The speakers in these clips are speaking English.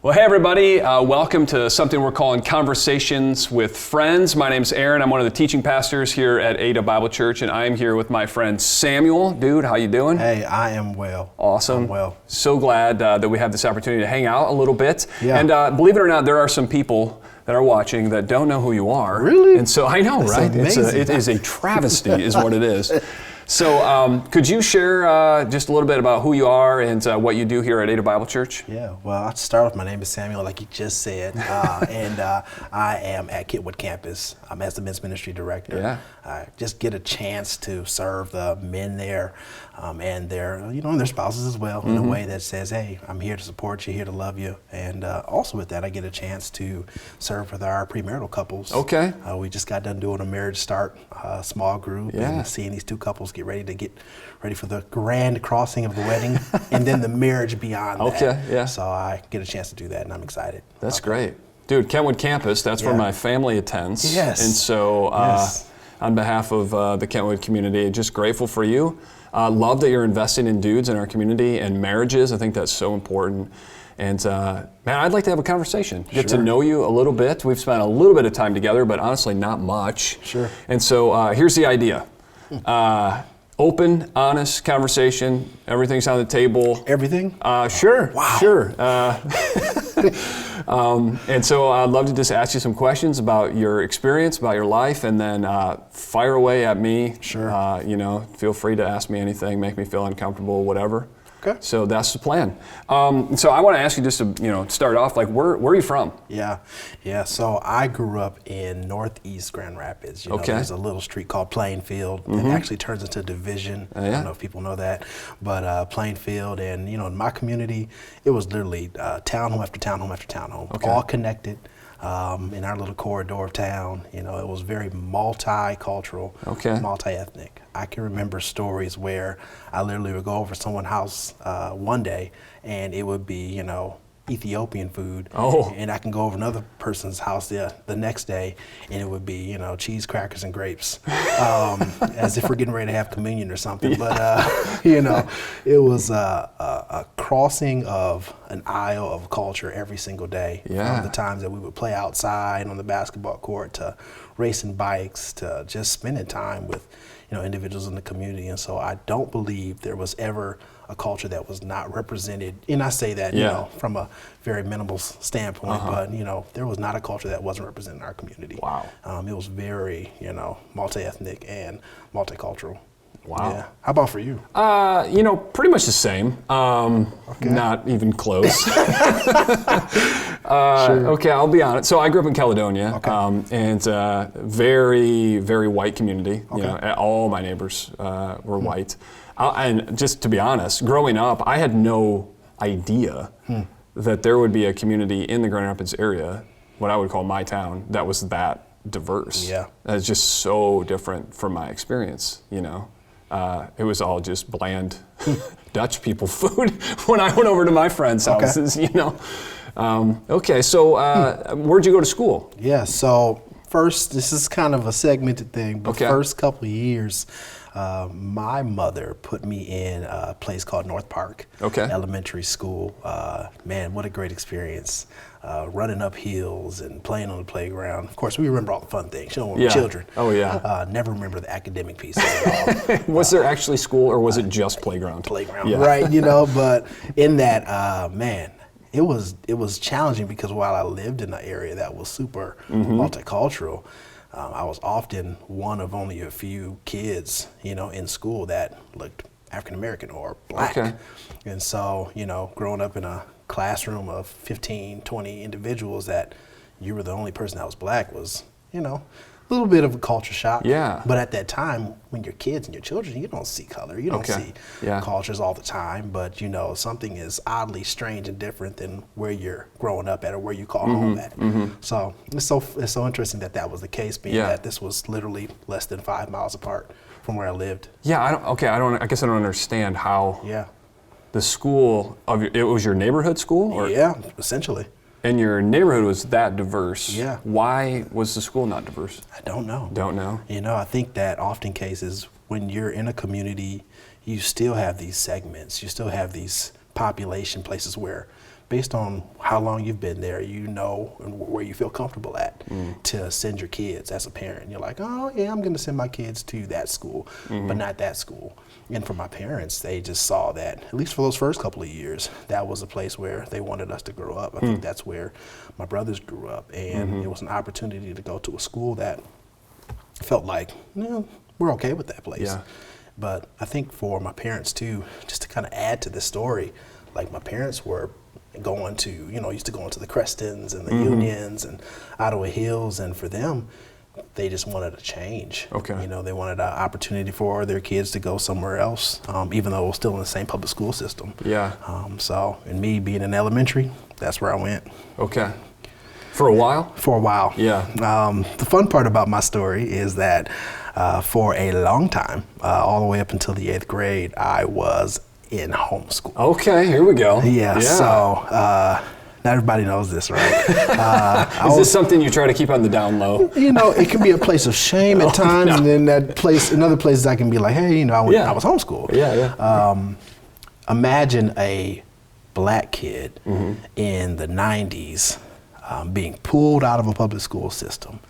Well, hey everybody, welcome to something we're calling Conversations with Friends. My name's Aaron. I'm one of the teaching pastors here at Ada Bible Church, and I am here with my friend Samuel. Dude, how you doing? Hey, I am well. Awesome. I'm well. So glad that we have this opportunity to hang out a little bit. Yeah. And believe it or not, there are some people that are watching that don't know who you are. Really? And so I know, That's right? amazing. It is a travesty is what it is. So could you share just a little bit about who you are and what you do here at Ada Bible Church? Yeah, well, I'll start off. My name is Samuel, like you just said, and I am at Kentwood campus as the men's ministry director. Yeah. I just get a chance to serve the men there and their spouses as well in a way that says, hey, I'm here to support you, here to love you. And also with that, I get a chance to serve with our premarital couples. Okay. We just got done doing a marriage start small group Yeah. and seeing these two couples get ready for the grand crossing of the wedding and then the marriage beyond that. Okay, yeah. So I get a chance to do that and I'm excited. That's great. Dude, Kentwood campus, that's where Yeah. my family attends. Yes. And so Yes. on behalf of the Kentwood community, just grateful for you. Love that you're investing in dudes in our community and marriages. I think that's so important. And man, I'd like to have a conversation, get to Sure. know you a little bit. We've spent a little bit of time together, but honestly not much. Sure. And so here's the idea. Open, honest conversation. Everything's on the table. Everything? Sure. Wow. Sure. And so I'd love to just ask you some questions about your experience, about your life, and then fire away at me. Sure. Feel free to ask me anything, make me feel uncomfortable, whatever. Okay. So that's the plan. So I want to ask you just to, start off, like, where are you from? Yeah. So I grew up in Northeast Grand Rapids. Okay. There's a little street called Plainfield that actually turns into Division. I don't know if people know that, but Plainfield and, in my community, it was literally townhome after townhome after townhome, Okay. all connected. In our little corridor of town, it was very multicultural, Okay. multi-ethnic. I can remember stories where I literally would go over to someone's house one day and it would be, Ethiopian food. Oh. And I can go over another person's house the next day and it would be, cheese, crackers, and grapes, as if we're getting ready to have communion or something. Yeah. But, it was a crossing of an aisle of culture every single day. Yeah. From the times that we would play outside on the basketball court to racing bikes to just spending time with, individuals in the community. And so I don't believe there was ever a culture that was not represented. And I say that, from a very minimal standpoint, but, there was not a culture that wasn't represented in our community. Wow. It was very, multi-ethnic and multicultural. Wow. Yeah. How about for you? Pretty much the same. Not even close. Sure. Okay, I'll be honest. So I grew up in Caledonia, Okay. and very, very white community. Okay. All my neighbors were white. And just to be honest, growing up, I had no idea that there would be a community in the Grand Rapids area, what I would call my town, that was that diverse. Yeah. It's just so different from my experience, It was all just bland Dutch people food when I went over to my friends' houses, Okay, so where'd you go to school? Yeah, so first, this is kind of a segmented thing, but Okay. first couple of years, my mother put me in a place called North Park Elementary School. Man, what a great experience. Running up hills and playing on the playground. Of course, we remember all the fun things, when we're children. Oh, yeah. Never remember the academic pieces at all. Was there actually school, or was it just playground? Playground, Yeah. right? But in that, man, it was challenging because while I lived in an area that was super multicultural, I was often one of only a few kids, in school that looked African American or black. Okay. And so, growing up in a classroom of 15, 20 individuals that you were the only person that was black was, a little bit of a culture shock. Yeah. But at that time, when you're kids and you're children, you don't see color. You don't see cultures all the time. But, something is oddly strange and different than where you're growing up at or where you call home at. So it's so interesting that was the case, being that this was literally less than 5 miles apart from where I lived. Yeah, I guess I don't understand how Yeah. the school, it was your neighborhood school? Or? Yeah, essentially. And your neighborhood was that diverse. Yeah. Why was the school not diverse? I don't know. Don't know? I think that often cases when you're in a community, you still have these segments. You still have these population places where based on how long you've been there, you know where you feel comfortable at to send your kids as a parent. You're like, oh yeah, I'm gonna send my kids to that school, but not that school. And for my parents, they just saw that, at least for those first couple of years, that was a place where they wanted us to grow up. I think that's where my brothers grew up, and it was an opportunity to go to a school that felt like, we're okay with that place. Yeah. But I think for my parents too, just to kind of add to the story, like my parents were going to, used to go into the Crestons and the Unions and Ottawa Hills, and for them, they just wanted a change. Okay. They wanted an opportunity for their kids to go somewhere else, even though it was still in the same public school system. Yeah. And me being in elementary, that's where I went. Okay. For a while? For a while. Yeah. The fun part about my story is that for a long time, all the way up until the 8th grade, I was in homeschool. Okay, here we go. Yeah. So not everybody knows this, right? Is this something you try to keep on the down low? It can be a place of shame at times, and then in other places I can be like, hey, I was homeschooled. Yeah. Imagine a black kid in the 90s being pulled out of a public school system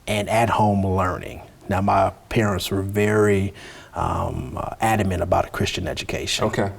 and at home learning. Now, my parents were very adamant about a Christian education. Okay.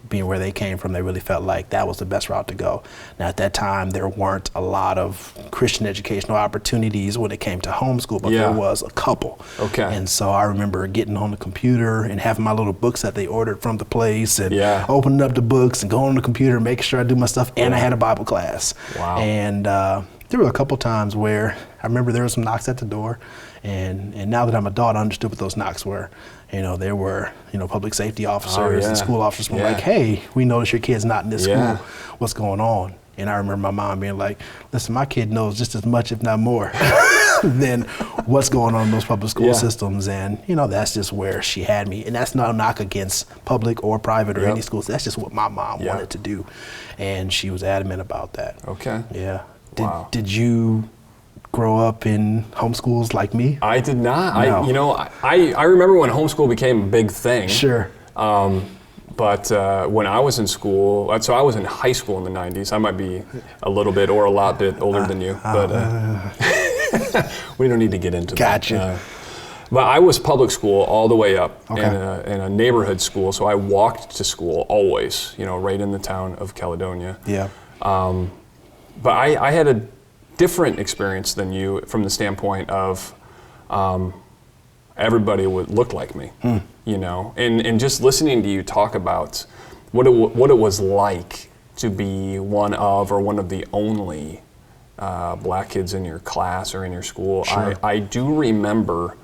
Being where they came from, they really felt like that was the best route to go. Now, at that time, there weren't a lot of Christian educational opportunities when it came to homeschool, but there was a couple. Okay. And so I remember getting on the computer and having my little books that they ordered from the place, and opening up the books and going on the computer and making sure I do my stuff. And I had a Bible class. Wow. And there were a couple times where I remember there were some knocks at the door, and now that I'm an adult, I understood what those knocks were. There were, public safety officers and school officers were like, hey, we noticed your kid's not in this school. What's going on? And I remember my mom being like, listen, my kid knows just as much, if not more, than what's going on in those public school systems. And, that's just where she had me. And that's no knock against public or private or any schools. That's just what my mom wanted to do. And she was adamant about that. Okay. Yeah. Wow. Did you grow up in homeschools like me? I did not. No. I remember when homeschool became a big thing. Sure. But when I was in school, so I was in high school in the 90s. I might be a little bit or a lot bit older than you, but we don't need to get into that. Gotcha. But I was public school all the way up in a neighborhood school, so I walked to school always, right in the town of Caledonia. Yeah. But I had a different experience than you from the standpoint of everybody would look like me, and just listening to you talk about what it was like to be one of the only black kids in your class or in your school. Sure. I do remember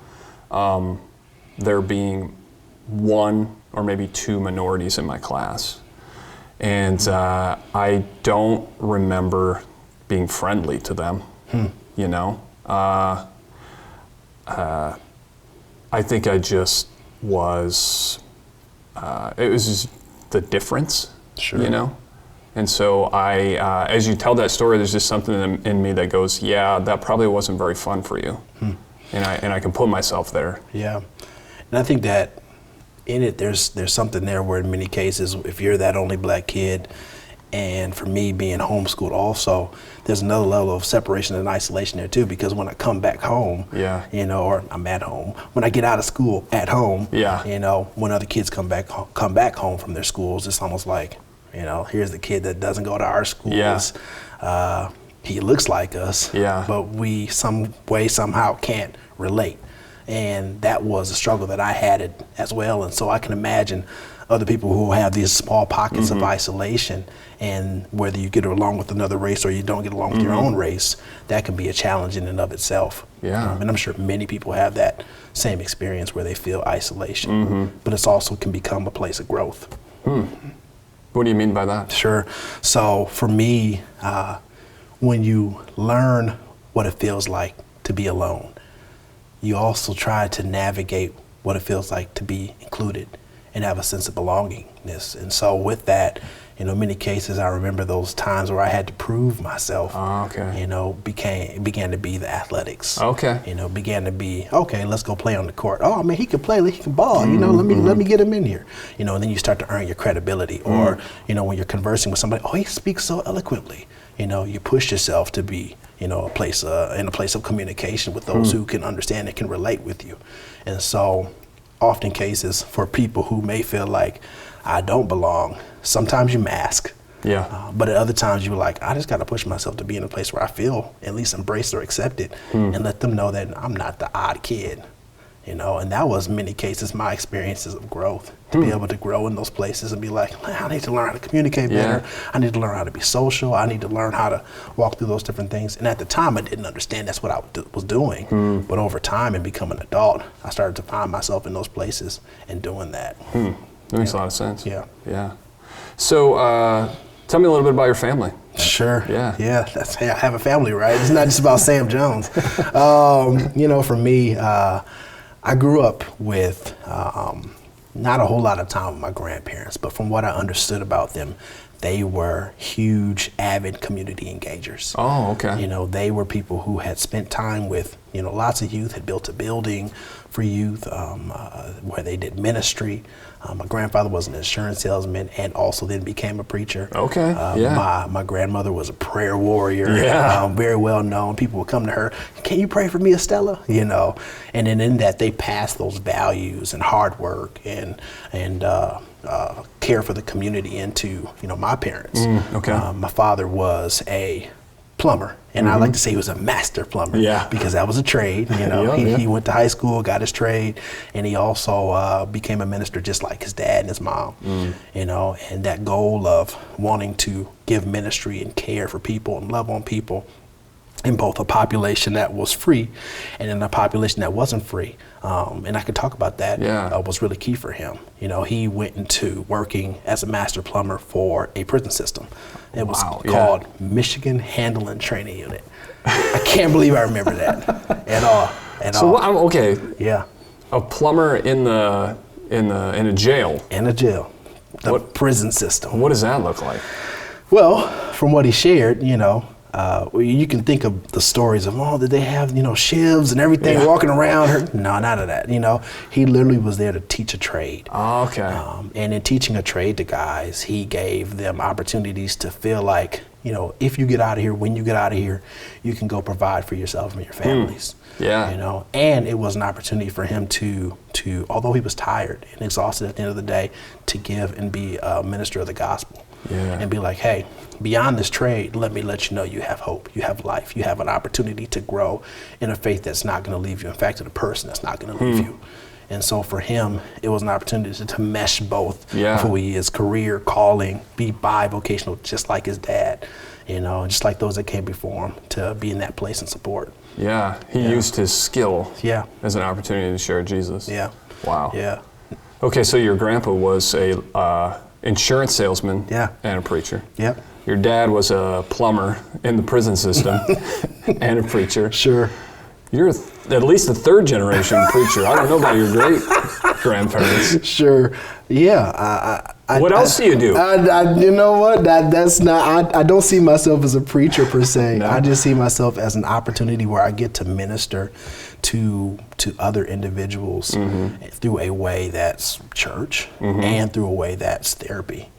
there being one or maybe two minorities in my class, and I don't remember being friendly to them. I think I just was, it was just the difference, Sure. And so as you tell that story, there's just something in me that goes, yeah, that probably wasn't very fun for you. And I can put myself there. Yeah. And I think that in it, there's something there where in many cases, if you're that only black kid, and for me being homeschooled also, there's another level of separation and isolation there too, because when I come back home, or I'm at home, when I get out of school at home, when other kids come back home from their schools, it's almost like, here's the kid that doesn't go to our schools. He looks like us, but we somehow can't relate. And that was a struggle that I had as well. And so I can imagine other people who have these small pockets of isolation, and whether you get along with another race or you don't get along with your own race, that can be a challenge in and of itself. Yeah. And I'm sure many people have that same experience where they feel isolation, but it also can become a place of growth. What do you mean by that? Sure. So for me, when you learn what it feels like to be alone, you also try to navigate what it feels like to be included and have a sense of belongingness. And so with that, Many cases I remember those times where I had to prove myself. Oh, okay. Began to be the athletics. Okay. Began to be, okay, let's go play on the court. Oh, man, he can play, he can ball. Let me get him in here. And then you start to earn your credibility. Or, when you're conversing with somebody, oh, he speaks so eloquently. You push yourself to be, in a place of communication with those who can understand and can relate with you. And so, often cases for people who may feel like I don't belong, sometimes you mask. Yeah. But at other times you're like, I just got to push myself to be in a place where I feel at least embraced or accepted, and let them know that I'm not the odd kid. And that was many cases my experiences of growth, to be able to grow in those places and be like, I need to learn how to communicate better. I need to learn how to be social. I need to learn how to walk through those different things. And at the time I didn't understand that's what I was doing. But over time and becoming an adult, I started to find myself in those places and doing that. That makes a lot of sense. Yeah. Yeah. So tell me a little bit about your family. Sure. Yeah. Yeah. I have a family, right? It's not just about Sam Jones. For me, I grew up with not a whole lot of time with my grandparents, but from what I understood about them, they were huge, avid community engagers. Oh, okay. They were people who had spent time with, lots of youth, had built a building for youth where they did ministry. My grandfather was an insurance salesman and also then became a preacher. Okay, My grandmother was a prayer warrior, very well known. People would come to her, can you pray for me, Estella? And then in that they passed those values and hard work and care for the community into, my parents. Okay. My father was a plumber, and I like to say he was a master plumber, because that was a trade. He went to high school, got his trade, and he also became a minister just like his dad and his mom. And that goal of wanting to give ministry and care for people and love on people in both a population that was free and in a population that wasn't free. And I could talk about that, was really key for him. He went into working as a master plumber for a prison system. It was called Michigan Handling Training Unit. I can't believe I remember that at all. Okay. Yeah. A plumber in a jail. In a jail. The prison system. What does that look like? Well, from what he shared, you can think of the stories of, did they have, shivs and everything walking around? No, none of that. He literally was there to teach a trade. Oh, okay. And in teaching a trade to guys, he gave them opportunities to feel like, if you get out of here, when you get out of here, you can go provide for yourself and your families. Yeah. And it was an opportunity for him to, although he was tired and exhausted at the end of the day, to give and be a minister of the gospel. And be like, hey, beyond this trade, let me let you know you have hope, you have life, you have an opportunity to grow in a faith that's not going to leave you. In fact, in a person that's not going to leave you. And so for him, it was an opportunity to mesh both who he is, career, calling, be bi-vocational, just like his dad, just like those that came before him, to be in that place and support. Yeah, he used his skill as an opportunity to share Jesus. Yeah. Wow. Yeah. Okay, so your grandpa was a insurance salesman and a preacher. Yep. Your dad was a plumber in the prison system and a preacher. Sure. You're at least a third generation preacher. I don't know about your great grandparents. Sure. Yeah. What else do you do? You know what? That's not. I don't see myself as a preacher per se. No. I just see myself as an opportunity where I get to minister to other individuals through a way that's church and through a way that's therapy.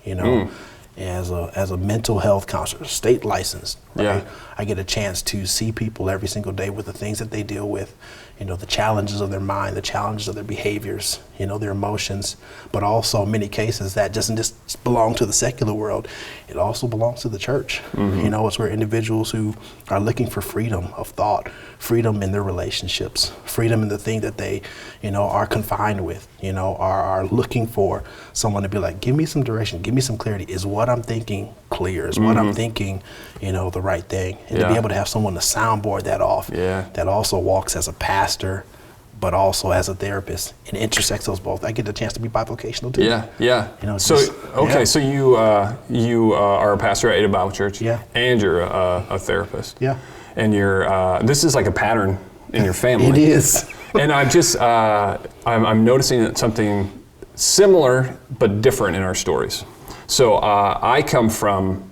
As a mental health counselor, state licensed, right? I get a chance to see people every single day with the things that they deal with, the challenges of their mind, the challenges of their behaviors, their emotions, but also in many cases that doesn't just belong to the secular world, it also belongs to the church. It's where individuals who are looking for freedom of thought, freedom in their relationships, freedom in the thing that they, are confined with, are looking for someone to be like, give me some direction, give me some clarity. Is what I'm thinking clear? Is what I'm thinking, the right thing? And to be able to have someone to soundboard that off, that also walks as a pastor, but also as a therapist, and intersects those both. I get the chance to be bivocational too. So you are a pastor at Ada Bible Church, and you're a therapist. And you're this is like a pattern in your family. It is. And I'm just I'm noticing that something similar but different in our stories. So I come from,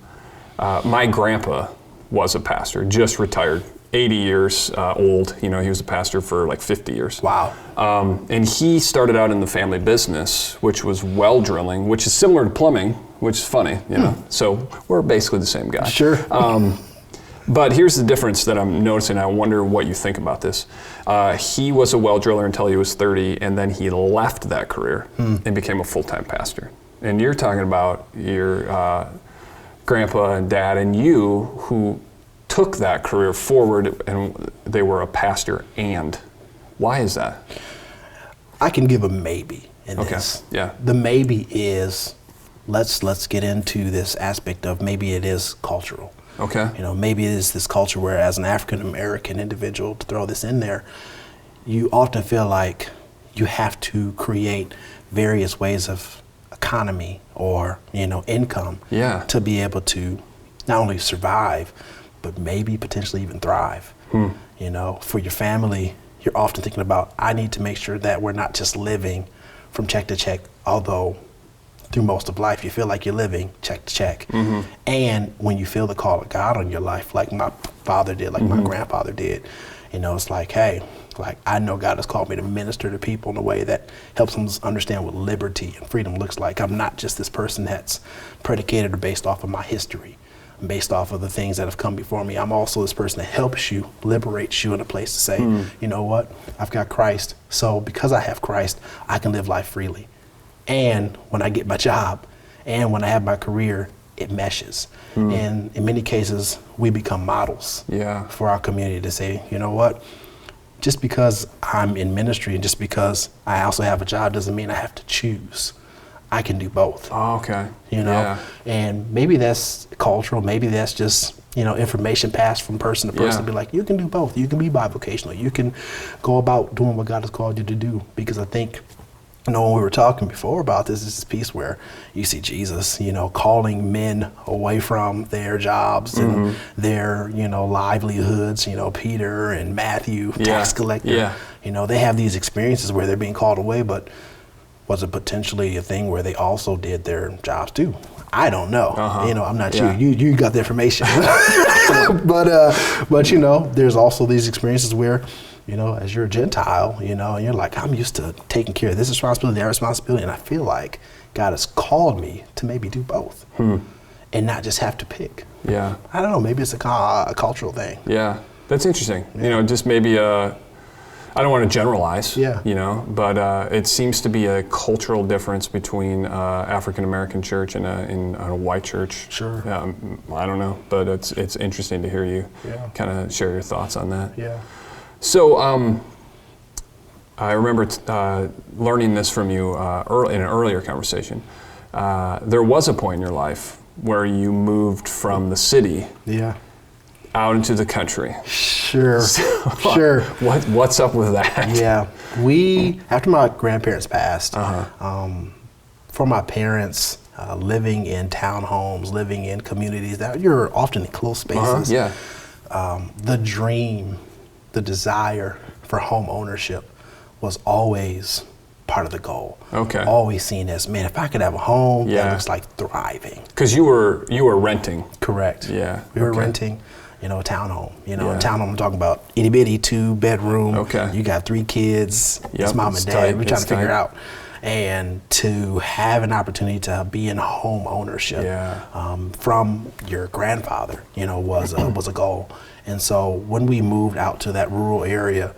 my grandpa was a pastor, just retired, 80 years old. You know, he was a pastor for like 50 years. Wow. And he started out in the family business, which was well drilling, which is similar to plumbing, which is funny, you know. So we're basically the same guy. Sure. But here's the difference that I'm noticing. I wonder what you think about this. He was a well driller until he was 30, and then he left that career and became a full-time pastor. And you're talking about your grandpa and dad and you who took that career forward, and they were a pastor. And why is that? I can give a maybe in Okay. this. Yeah. The maybe is, let's get into this aspect of maybe it is cultural. Okay. You know, maybe it is this culture where, as an African American individual, to throw this in there, you often feel like you have to create various ways of economy or, you know, income Yeah. to be able to not only survive, but maybe potentially even thrive. You know, for your family, you're often thinking about, I need to make sure that we're not just living from check to check, although through most of life you feel like you're living check to check. And when you feel the call of God on your life, like my father did, like my grandfather did, you know, it's like, hey, like, I know God has called me to minister to people in a way that helps them understand what liberty and freedom looks like. I'm not just this person that's predicated or based off of my history, based off of the things that have come before me. I'm also this person that helps you, liberates you in a place to say, you know what, I've got Christ. So because I have Christ, I can live life freely. And when I get my job and when I have my career, it meshes. And in many cases, we become models for our community to say, you know what, just because I'm in ministry and just because I also have a job doesn't mean I have to choose. I can do both. Oh, okay. You know, and maybe that's cultural, maybe that's just, you know, information passed from person to person to be like, you can do both. You can be bivocational. You can go about doing what God has called you to do. Because I think, you know, when we were talking before about this, is this piece where you see Jesus, you know, calling men away from their jobs and their, you know, livelihoods, you know, Peter and Matthew, tax collector, you know, they have these experiences where they're being called away, but was it potentially a thing where they also did their jobs too? I don't know. You know, I'm not you. You got the information. but you know, there's also these experiences where, you know, as you're a Gentile, you know, and you're like, I'm used to taking care of this responsibility, that responsibility, and I feel like God has called me to maybe do both and not just have to pick. I don't know, maybe it's a cultural thing. That's interesting. You know, just maybe I don't want to generalize, you know, but it seems to be a cultural difference between African American church and a white church. I don't know, but it's interesting to hear you kind of share your thoughts on that. So I remember learning this from you in an earlier conversation. There was a point in your life where you moved from the city out into the country. Sure. What's up with that? We, after my grandparents passed, for my parents, living in townhomes, living in communities that you're often in close spaces, the dream, the desire for home ownership was always part of the goal. Always seen as, man, if I could have a home that looks like thriving. Because you were renting. Correct. We were renting, you know, a townhome. You know, a townhome, I'm talking about itty bitty 2-bedroom. You got 3 kids. It's mom and dad. We're trying to figure it out. And to have an opportunity to be in home ownership from your grandfather, you know, was a goal. And so when we moved out to that rural area,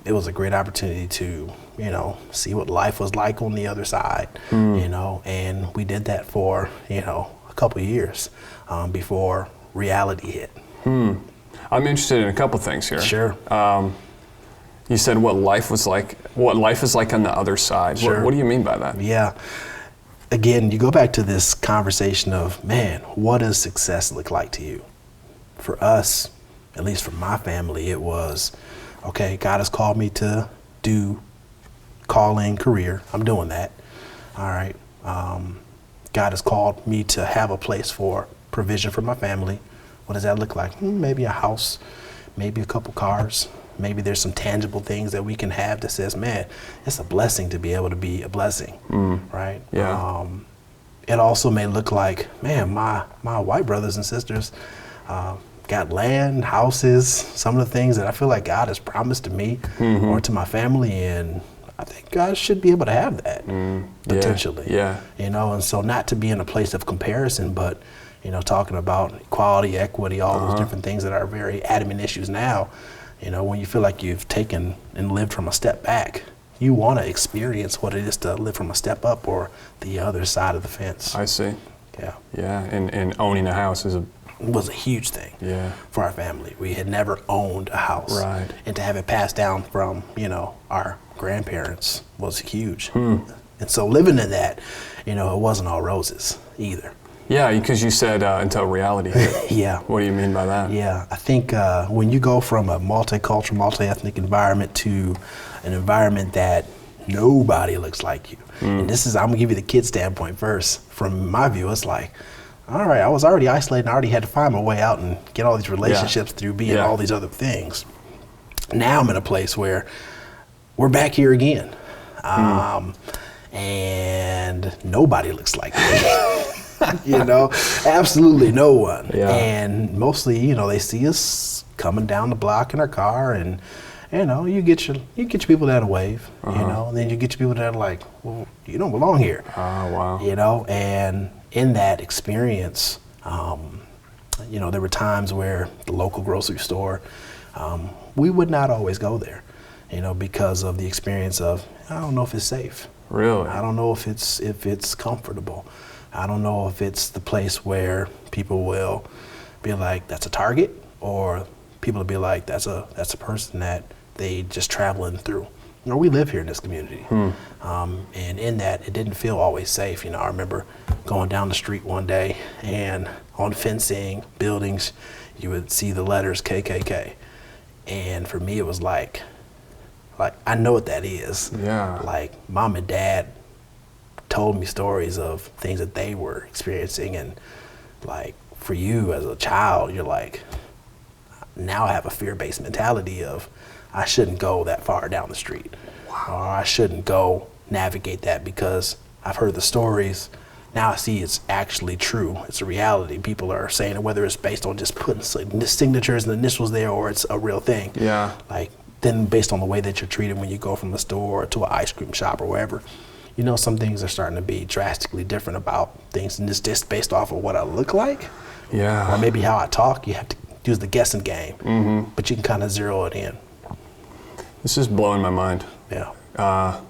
it was a great opportunity to, you know, see what life was like on the other side, you know, and we did that for, you know, a couple of years before reality hit. I'm interested in a couple things here. You said what life is like on the other side. What do you mean by that? Again, you go back to this conversation of, man, what does success look like to you? For us, at least for my family, it was, okay, God has called me to do calling, career. I'm doing that. All right. God has called me to have a place for provision for my family. What does that look like? Maybe a house, maybe a couple cars. Maybe there's some tangible things that we can have that says, man, it's a blessing to be able to be a blessing, right? it also may look like, man, my white brothers and sisters got land, houses, some of the things that I feel like God has promised to me or to my family, and I think God should be able to have that potentially. Yeah. You know, and so not to be in a place of comparison, but you know, talking about equality, equity, all those different things that are very adamant issues now. You know, when you feel like you've taken and lived from a step back, you want to experience what it is to live from a step up or the other side of the fence. I see. Yeah. Yeah, and owning a house was a huge thing for our family. We had never owned a house. Right. And to have it passed down from, you know, our grandparents was huge. And so living in that, you know, it wasn't all roses either. Yeah, because you said until reality hit. Yeah. What do you mean by that? Yeah, I think when you go from a multicultural, multi-ethnic environment to an environment that nobody looks like you, and this is, I'm gonna give you the kid standpoint first. From my view, it's like, all right, I was already isolated and I already had to find my way out and get all these relationships through being all these other things. Now I'm in a place where we're back here again. And nobody looks like me. You know, absolutely no one. Yeah. And mostly, you know, they see us coming down the block in our car, and you know, you get your people that wave, you know, and then you get your people that are like, well, you don't belong here. Oh, wow. You know, and in that experience, you know, there were times where the local grocery store, we would not always go there, you know, because of the experience of, I don't know if it's safe. Really? I don't know if it's comfortable. I don't know if it's the place where people will be like, that's a target, or people will be like, that's a person that they just traveling through. You know, we live here in this community. And in that, it didn't feel always safe. You know, I remember going down the street one day, and on fencing, buildings, you would see the letters KKK. And for me, it was like I know what that is. Yeah. Like, mom and dad told me stories of things that they were experiencing, and like, for you as a child, you're like, now I have a fear-based mentality of, I shouldn't go that far down the street. Or I shouldn't go navigate that because I've heard the stories. Now I see it's actually true. It's a reality. People are saying it, whether it's based on just putting signatures and initials there, or it's a real thing. Yeah. Like, then based on the way that you're treated when you go from a store to an ice cream shop or wherever, you know, some things are starting to be drastically different about things, and it's just based off of what I look like. Yeah. Or maybe how I talk. You have to use the guessing game, but you can kind of zero it in. This is blowing my mind. Yeah. Well,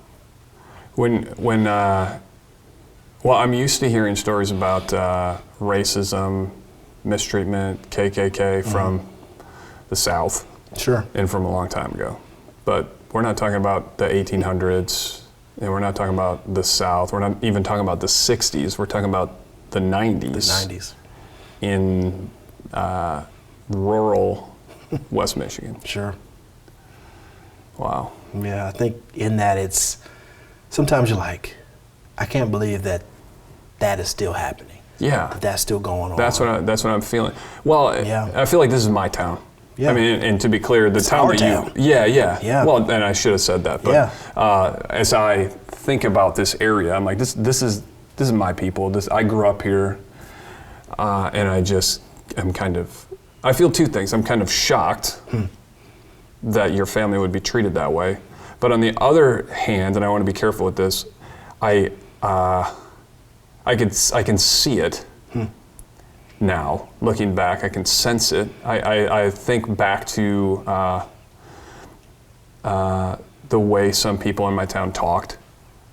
I'm used to hearing stories about racism, mistreatment, KKK from the South. Sure. And from a long time ago. But we're not talking about the 1800s, and we're not talking about the South. We're not even talking about the 60s. We're talking about the 90s. The 90s. In rural West Michigan. Sure. Wow. Yeah, I think in that it's, sometimes you're like, I can't believe that is still happening. Yeah. That's still going on. That's what I'm feeling. Well, I feel like this is my town. Yeah. I mean, and to be clear, the town that town. Yeah. Well, and I should have said that, but as I think about this area, I'm like, this is my people. I grew up here, and I feel two things. I'm kind of shocked that your family would be treated that way, but on the other hand, and I want to be careful with this, I can see it. Now, looking back, I can sense it. I think back to the way some people in my town talked,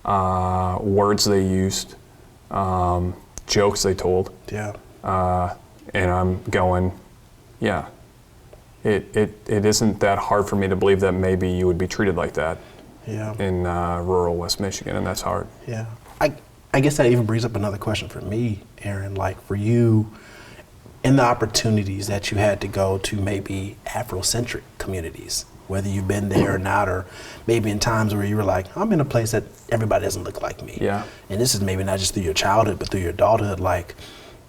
words they used, jokes they told. Yeah. And I'm going, yeah, it isn't that hard for me to believe that maybe you would be treated like that in rural West Michigan, and that's hard. Yeah. I guess that even brings up another question for me, Aaron, like for you, in the opportunities that you had to go to maybe Afrocentric communities, whether you've been there or not, or maybe in times where you were like, I'm in a place that everybody doesn't look like me. Yeah. And this is maybe not just through your childhood, but through your adulthood. Like,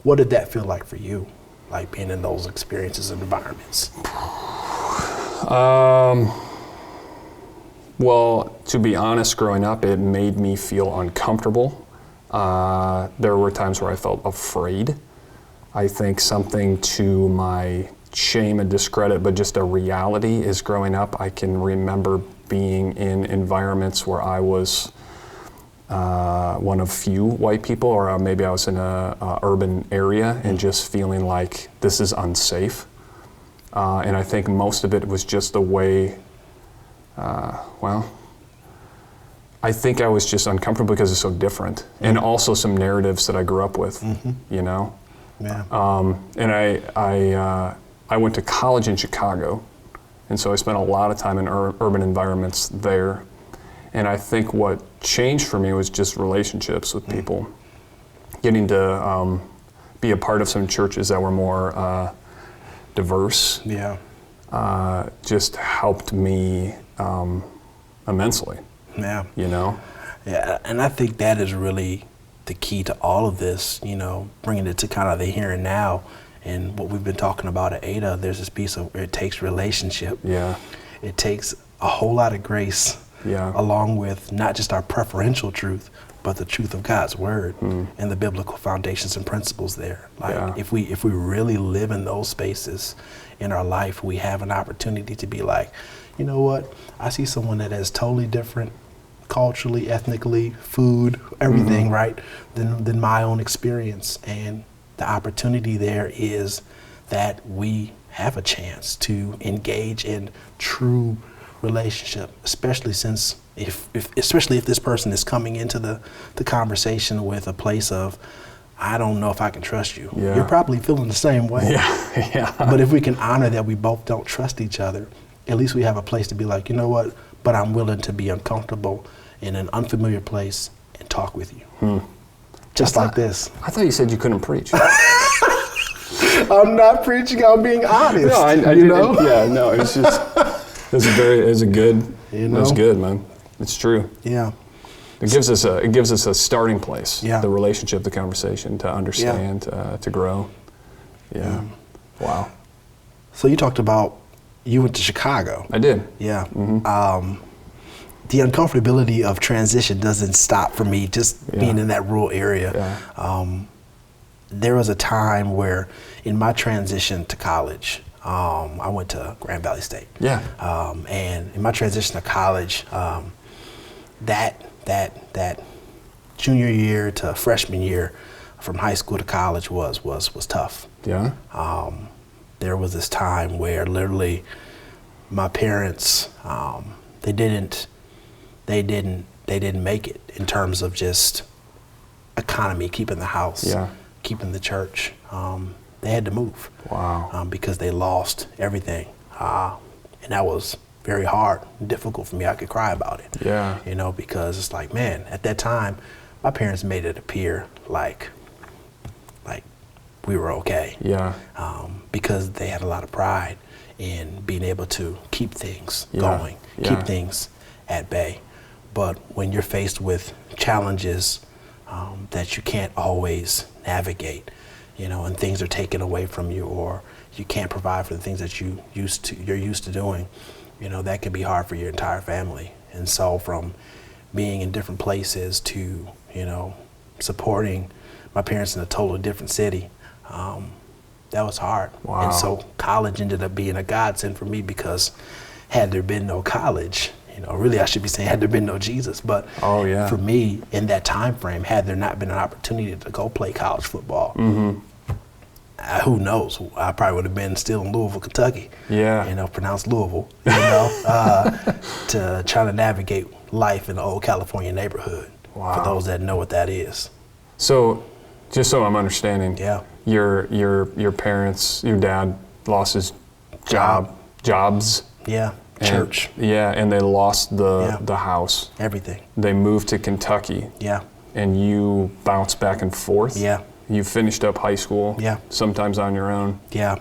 what did that feel like for you, like being in those experiences and environments? Well, to be honest, growing up, it made me feel uncomfortable. There were times where I felt afraid. I think something to my shame and discredit, but just a reality is growing up, I can remember being in environments where I was one of few white people, or maybe I was in a urban area and just feeling like this is unsafe. And I think most of it was just the way, I think I was just uncomfortable because it's so different. And also some narratives that I grew up with, you know? Yeah. And I went to college in Chicago, and so I spent a lot of time in urban environments there. And I think what changed for me was just relationships with people. Getting to be a part of some churches that were more diverse just helped me immensely. Yeah. You know? Yeah, and I think that is really the key to all of this, you know, bringing it to kind of the here and now. And what we've been talking about at Ada, there's this piece of it takes relationship. Yeah. It takes a whole lot of grace, along with not just our preferential truth, but the truth of God's word and the biblical foundations and principles there. Like if we really live in those spaces in our life, we have an opportunity to be like, you know what, I see someone that is totally different culturally, ethnically, food, everything, right, than my own experience. And the opportunity there is that we have a chance to engage in true relationship, especially since especially if this person is coming into the conversation with a place of, I don't know if I can trust you. Yeah. You're probably feeling the same way. Yeah. But if we can honor that we both don't trust each other, at least we have a place to be like, you know what, but I'm willing to be uncomfortable in an unfamiliar place and talk with you. Just like this. I thought you said you couldn't preach. I'm not preaching, I'm being honest. No, I you know? Yeah, no, it's just, it's good, you know? It's good, man. It's true. Yeah. It gives us a starting place, Yeah. the relationship, the conversation, to understand, to grow. Yeah. Wow. So you talked about, you went to Chicago. I did. Yeah. The uncomfortability of transition doesn't stop for me, just being in that rural area. Yeah. There was a time where in my transition to college, I went to Grand Valley State. Yeah. And in my transition to college, that junior year to freshman year from high school to college was tough. Yeah. There was this time where literally my parents, they didn't make it in terms of just economy, keeping the house, keeping the church. They had to move. Wow. Because they lost everything. And that was very hard and difficult for me. I could cry about it. Yeah. You know, because it's like, man, at that time, my parents made it appear like we were okay. Yeah. Because they had a lot of pride in being able to keep things going, keep things at bay. But when you're faced with challenges that you can't always navigate, you know, and things are taken away from you, or you can't provide for the things that you're used to doing, you know, that can be hard for your entire family. And so from being in different places to, you know, supporting my parents in a totally different city, that was hard. Wow. And so college ended up being a godsend for me, because had there been no college, you know, really I should be saying had there been no Jesus, but for me in that time frame, had there not been an opportunity to go play college football, who knows? I probably would have been still in Louisville, Kentucky. Yeah. You know, pronounced Louisville, you know, to try to navigate life in the old California neighborhood. Wow. For those that know what that is. So, just so I'm understanding, your parents, your dad lost his jobs. Yeah. Church. And they lost the house. Everything. They moved to Kentucky. Yeah. And you bounced back and forth. Yeah. You finished up high school. Yeah. Sometimes on your own. Yeah.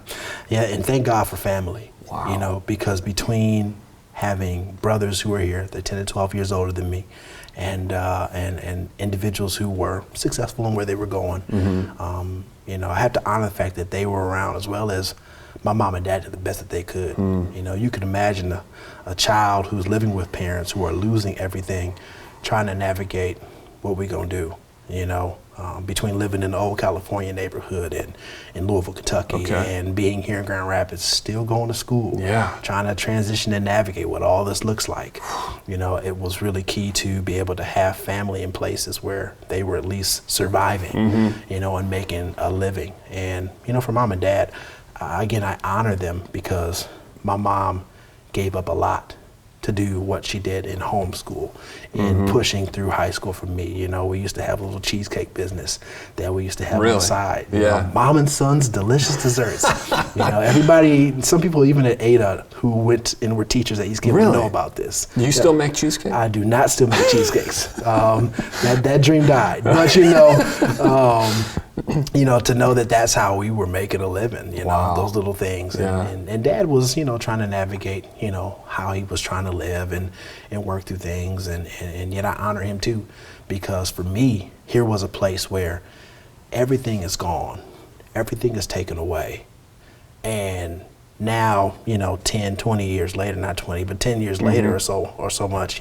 Yeah. And thank God for family. Wow. You know, because between having brothers who are here, they're 10 and 12 years older than me, and individuals who were successful in where they were going, you know, I have to honor the fact that they were around, as well as my mom and dad did the best that they could. You know, you could imagine a child who's living with parents who are losing everything, trying to navigate what we gonna do. between living in the old California neighborhood and in Louisville, Kentucky, and being here in Grand Rapids, still going to school, trying to transition and navigate what all this looks like. It was really key to be able to have family in places where they were at least surviving, and making a living. And, for mom and dad, again, I honor them because my mom gave up a lot to do what she did in homeschool and pushing through high school for me. We used to have a little cheesecake business that we used to have on the side. Mom and Son's delicious desserts. Some people even at Ada who went and were teachers at East Campbell know about this. You still make cheesecake? I do not still make cheesecakes. That dream died. But to know that that's how we were making a living, those little things. And Dad was, trying to navigate, how he was trying to live and work through things. And yet I honor him too, because for me, here was a place where everything is gone. Everything is taken away. And now, 10, 20 years later, not 20, but 10 years later or so much,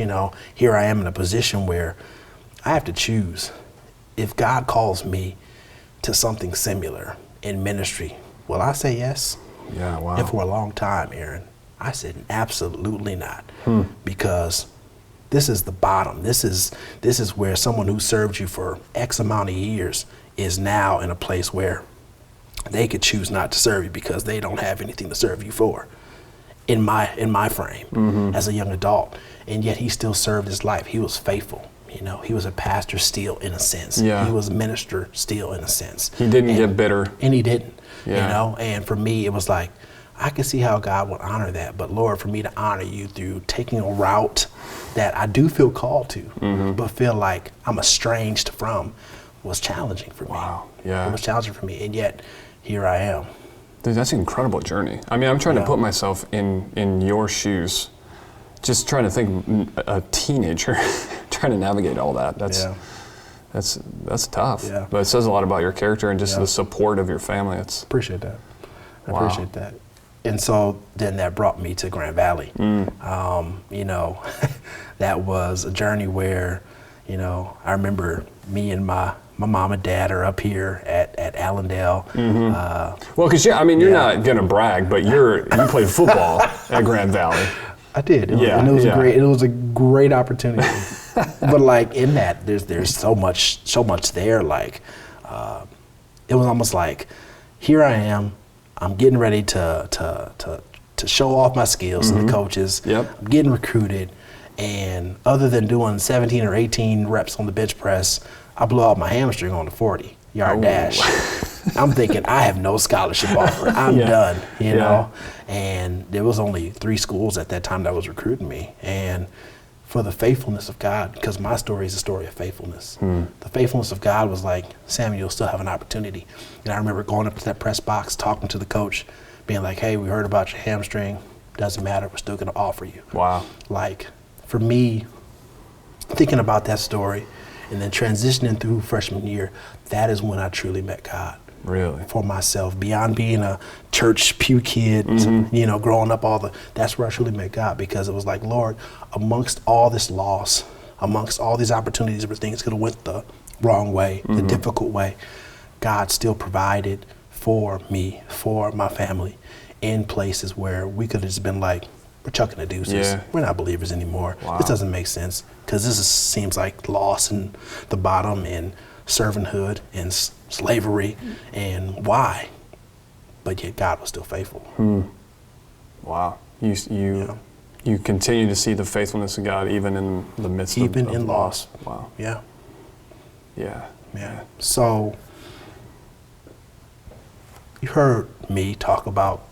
here I am in a position where I have to choose. If God calls me to something similar in ministry, will I say yes? Yeah, wow. And for a long time, Aaron, I said absolutely not, because this is the bottom. This is where someone who served you for X amount of years is now in a place where they could choose not to serve you because they don't have anything to serve you for. In my frame as a young adult, and yet he still served his life. He was faithful. He was a pastor still in a sense. He was a minister still in a sense. He didn't get bitter. And he didn't, and for me, it was like, I could see how God would honor that. But Lord, for me to honor you through taking a route that I do feel called to, but feel like I'm estranged from, was challenging for me. Wow, yeah. It was challenging for me, and yet here I am. Dude, that's an incredible journry. I mean, I'm trying to put myself in your shoes, just trying to think a teenager trying to navigate all that. That's tough. Yeah. But it says a lot about your character and just the support of your family. Appreciate that. I appreciate that. And so then that brought me to Grand Valley. That was a journey where, I remember me and my mom and dad are up here at Allendale. Well, because you're not gonna brag, but you played football at Grand Valley. I did. It was a great opportunity. But like in that, there's so much there. Like it was almost like, here I am. I'm getting ready to show off my skills to the coaches. I'm getting recruited, and other than doing 17 or 18 reps on the bench press, I blew out my hamstring on the 40-yard dash. I'm thinking, I have no scholarship offer. I'm done, you know? And there was only 3 schools at that time that was recruiting me. And for the faithfulness of God, because my story is a story of faithfulness. The faithfulness of God was like, Samuel, you'll still have an opportunity. And I remember going up to that press box, talking to the coach, being like, hey, we heard about your hamstring. Doesn't matter, we're still gonna offer you. Wow. Like, for me, thinking about that story and then transitioning through freshman year, that is when I truly met God. Really? For myself, beyond being a church pew kid, growing up that's where I truly met God, because it was like, Lord, amongst all this loss, amongst all these opportunities where things could have went the wrong way, the difficult way, God still provided for me, for my family, in places where we could have just been like, we're chucking the deuces. We're not believers anymore. Wow. This doesn't make sense, because seems like loss in the bottom and servanthood and slavery, and why? But yet God was still faithful. Wow. You continue to see the faithfulness of God even in the midst of loss. Wow. Yeah. So you heard me talk about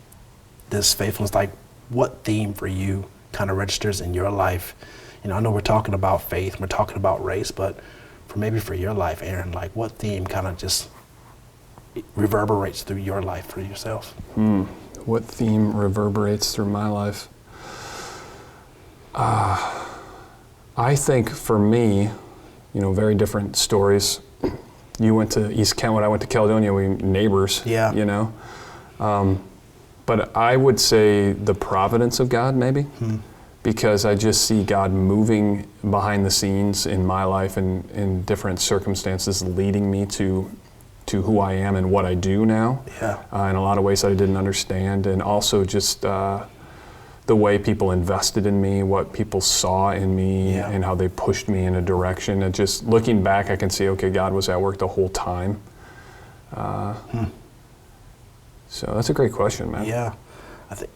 this faithfulness. Like, what theme for you kind of registers in your life? I know we're talking about faith, we're talking about race, but for your life, Aaron, like, what theme kind of just reverberates through your life for yourself? What theme reverberates through my life? I think for me, very different stories. You went to East Kentwood, I went to Caledonia, we neighbors, But I would say the providence of God, maybe. because I just see God moving behind the scenes in my life and in different circumstances, leading me to who I am and what I do now. Yeah. In a lot of ways that I didn't understand, and also just the way people invested in me, what people saw in me, and how they pushed me in a direction. And just looking back, I can see, okay, God was at work the whole time. So that's a great question, man. Yeah. I think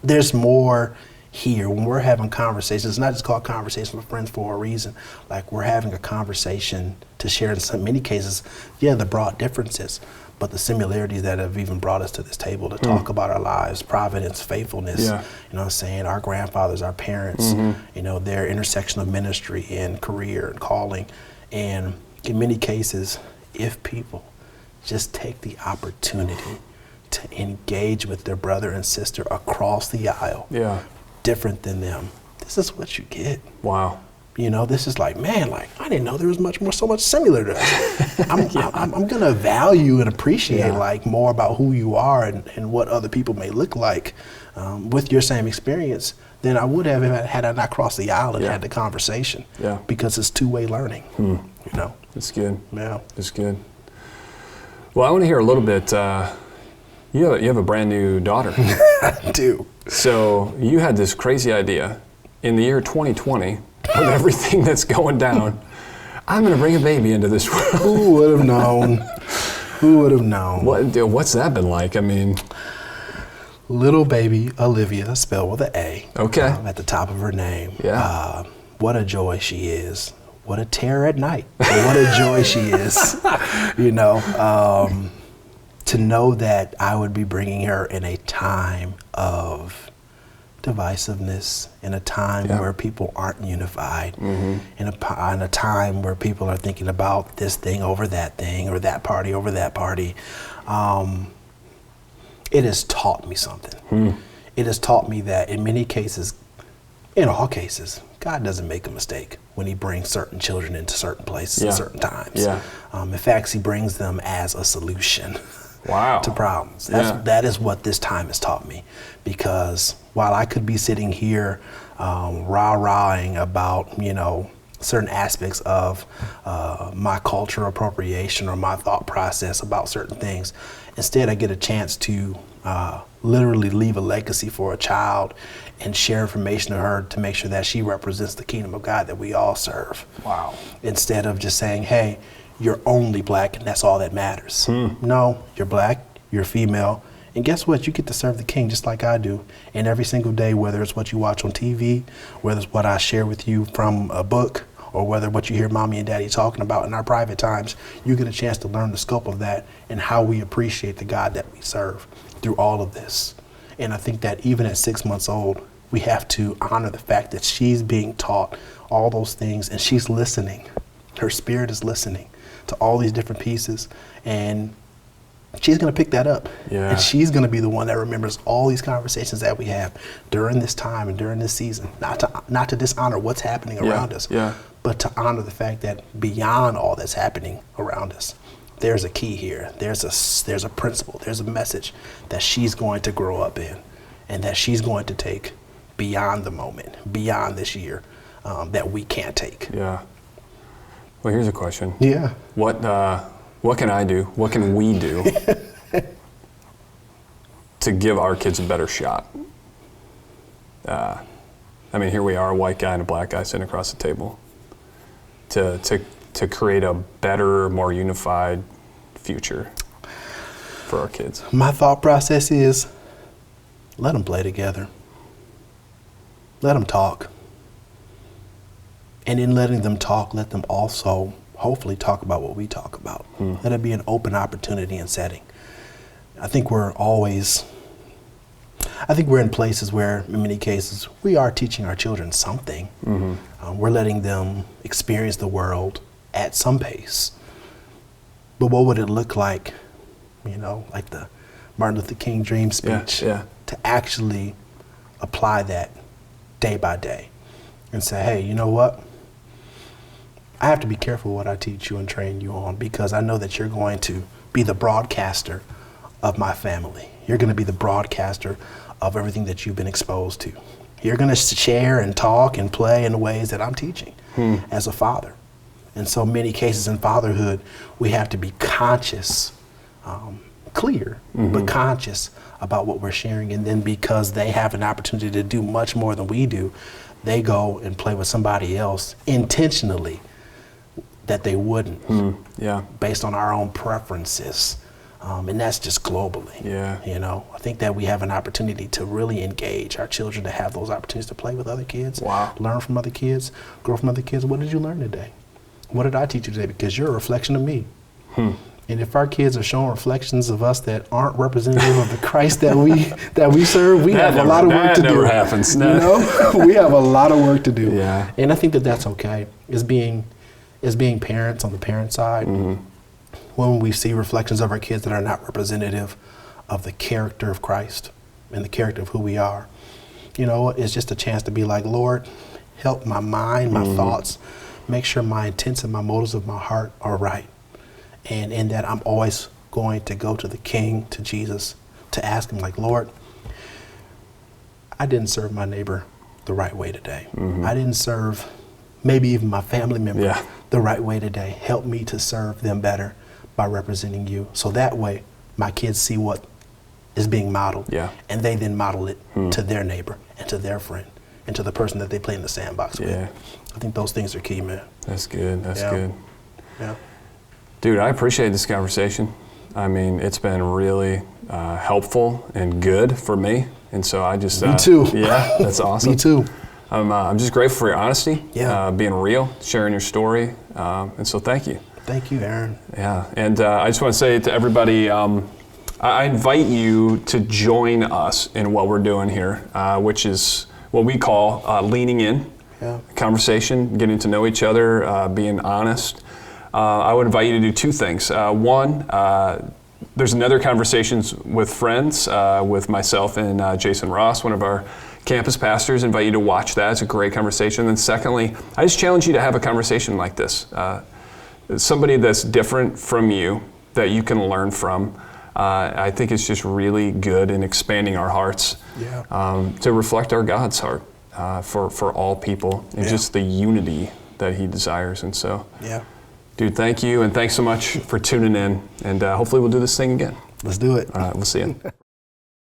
there's more here when we're having conversations. It's not just called conversation with friends for a reason. Like, we're having a conversation to share in many cases, the broad differences, but the similarities that have even brought us to this table to talk about our lives, providence, faithfulness, you know what I'm saying, our grandfathers, our parents, you know, their intersection of ministry and career and calling. And in many cases, if people just take the opportunity to engage with their brother and sister across the aisle, different than them, this is what you get. Wow. You know, this is like, man, like, I didn't know there was so much similar to us. I'm going to value and appreciate like more about who you are and what other people may look like with your same experience than I would have had I not crossed the aisle and had the conversation. Because it's two-way learning. You know, it's good. Yeah, it's good. Well, I want to hear a little bit. You have a brand new daughter. I do. So you had this crazy idea in the year 2020. With everything that's going down, I'm going to bring a baby into this world. Who would have known? Who would have known? What's that been like? I mean, little baby Olivia, spelled with an A. Okay. At the top of her name. Yeah. What a joy she is. What a terror at night. What a joy she is. You know, to know that I would be bringing her in a time of divisiveness, in a time where people aren't unified, in a time where people are thinking about this thing over that thing, or that party over that party. It has taught me something. It has taught me that in many cases, in all cases, God doesn't make a mistake when he brings certain children into certain places at certain times. In fact, he brings them as a solution to problems. That is what this time has taught me, because while I could be sitting here rah-rahing about, you know, certain aspects of my cultural appropriation or my thought process about certain things, instead I get a chance to literally leave a legacy for a child and share information to her to make sure that she represents the kingdom of God that we all serve. Wow. Instead of just saying, hey, you're only black and that's all that matters. No, you're black, you're female, and guess what? You get to serve the king just like I do. And every single day, whether it's what you watch on TV, whether it's what I share with you from a book, or whether what you hear mommy and daddy talking about in our private times, you get a chance to learn the scope of that and how we appreciate the God that we serve through all of this. And I think that even at 6 months old, we have to honor the fact that she's being taught all those things and she's listening. Her spirit is listening to all these different pieces, and she's going to pick that up. And she's going to be the one that remembers all these conversations that we have during this time and during this season, not to dishonor what's happening around us, but to honor the fact that beyond all that's happening around us, there's a key here. There's a principle. There's a message that she's going to grow up in, and that she's going to take beyond the moment, beyond this year, that we can't take. Well, here's a question. What can I do? What can we do to give our kids a better shot? I mean, here we are, a white guy and a black guy sitting across the table. To create a better, more unified future for our kids. My thought process is, let them play together. Let them talk. And in letting them talk, let them also hopefully talk about what we talk about. Let it be an open opportunity and setting. I think we're in places where, in many cases, we are teaching our children something. We're letting them experience the world at some pace. But what would it look like, you know, like the Martin Luther King dream speech, to actually apply that day by day and say, hey, you know what? I have to be careful what I teach you and train you on, because I know that you're going to be the broadcaster of my family. You're going to be the broadcaster of everything that you've been exposed to. You're going to share and talk and play in the ways that I'm teaching as a father. In so many cases in fatherhood, we have to be conscious, clear, but conscious about what we're sharing. And then because they have an opportunity to do much more than we do, they go and play with somebody else intentionally that they wouldn't, based on our own preferences. And that's just globally. You know, I think that we have an opportunity to really engage our children, to have those opportunities to play with other kids, learn from other kids, grow from other kids. What did you learn today? What did I teach you today? Because you're a reflection of me. And if our kids are showing reflections of us that aren't representative of the Christ that we serve, we have a lot of work to do. That never happens. No. You know, we have a lot of work to do. Yeah. And I think that that's okay. As being parents on the parent side, when we see reflections of our kids that are not representative of the character of Christ and the character of who we are, you know, it's just a chance to be like, Lord, help my mind, my thoughts, make sure my intents and my motives of my heart are right. And in that, I'm always going to go to the King, to Jesus, to ask him, like, Lord, I didn't serve my neighbor the right way today. I didn't serve maybe even my family member the right way today. Help me to serve them better by representing you. So that way, my kids see what is being modeled, and they then model it to their neighbor and to their friend and to the person that they play in the sandbox with. I think those things are key, man. That's good. That's good. Yeah. Dude, I appreciate this conversation. I mean, it's been really helpful and good for me. And so I just... Me too. Yeah, that's awesome. Me too. I'm just grateful for your honesty, being real, sharing your story. And so thank you. Thank you, Aaron. Yeah, and I just want to say to everybody, I invite you to join us in what we're doing here, which is what we call leaning in, conversation, getting to know each other, being honest. I would invite you to do two things. One, there's another Conversations with Friends with myself and Jason Ross, one of our campus pastors. I invite you to watch that. It's a great conversation. And secondly, I just challenge you to have a conversation like this. Somebody that's different from you that you can learn from. I think it's just really good in expanding our hearts to reflect our God's heart for all people and just the unity that he desires. And so, dude, thank you. And thanks so much for tuning in. And hopefully we'll do this thing again. Let's do it. All right, we'll see you.